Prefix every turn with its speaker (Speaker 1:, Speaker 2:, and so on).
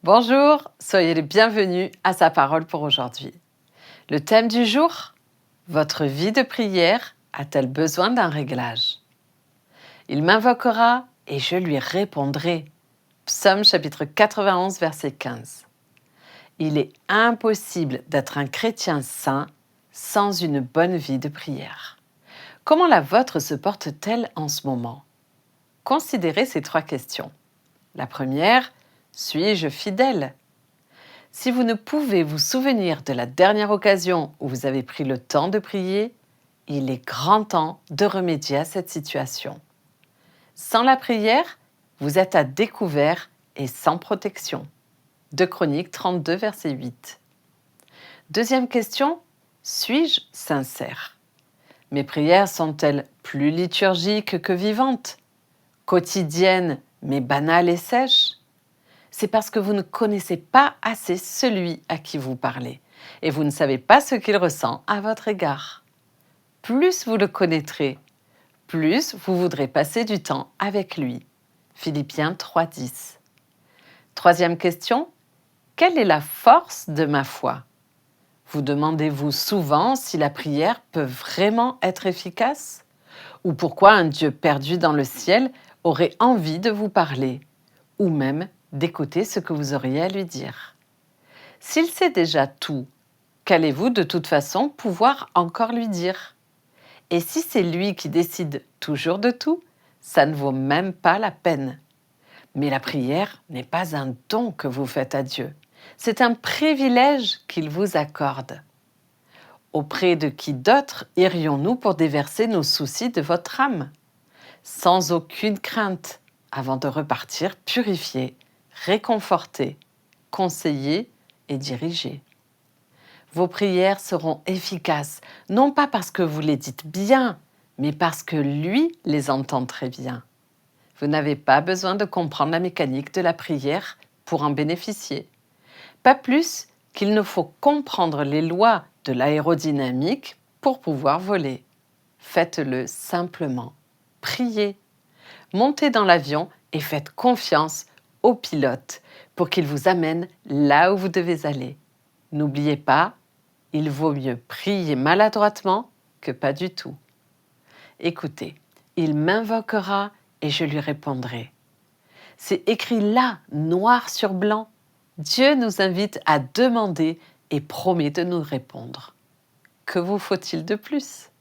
Speaker 1: Bonjour, soyez les bienvenus à sa parole pour aujourd'hui. Le thème du jour, votre vie de prière a-t-elle besoin d'un réglage? Il m'invoquera et je lui répondrai. Psaume chapitre 91, verset 15. Il est impossible d'être un chrétien saint sans une bonne vie de prière. Comment la vôtre se porte-t-elle en ce moment? Considérez ces 3 questions. La première, suis-je fidèle? Si vous ne pouvez vous souvenir de la dernière occasion où vous avez pris le temps de prier, il est grand temps de remédier à cette situation. Sans la prière, vous êtes à découvert et sans protection. 2 Chroniques 32, verset 8. Deuxième question, suis-je sincère? Mes prières sont-elles plus liturgiques que vivantes? Quotidiennes mais banales et sèches? C'est parce que vous ne connaissez pas assez celui à qui vous parlez et vous ne savez pas ce qu'il ressent à votre égard. Plus vous le connaîtrez, plus vous voudrez passer du temps avec lui. Philippiens 3,10. Troisième question, quelle est la force de ma foi? Vous demandez-vous souvent si la prière peut vraiment être efficace? Ou pourquoi un Dieu perdu dans le ciel aurait envie de vous parler? Ou même d'écouter ce que vous auriez à lui dire. S'il sait déjà tout, qu'allez-vous de toute façon pouvoir encore lui dire? Et si c'est lui qui décide toujours de tout, ça ne vaut même pas la peine. Mais la prière n'est pas un don que vous faites à Dieu, c'est un privilège qu'il vous accorde. Auprès de qui d'autre irions-nous pour déverser nos soucis de votre âme? Sans aucune crainte, avant de repartir purifiés, réconfortés, conseillés et dirigés. Vos prières seront efficaces, non pas parce que vous les dites bien, mais parce que lui les entend très bien. Vous n'avez pas besoin de comprendre la mécanique de la prière pour en bénéficier. Pas plus qu'il ne faut comprendre les lois de l'aérodynamique pour pouvoir voler. Faites-le simplement. Priez. Montez dans l'avion et faites confiance au pilote pour qu'il vous amène là où vous devez aller. N'oubliez pas, il vaut mieux prier maladroitement que pas du tout. Écoutez, il m'invoquera et je lui répondrai. C'est écrit là, noir sur blanc. Dieu nous invite à demander et promet de nous répondre. Que vous faut-il de plus ?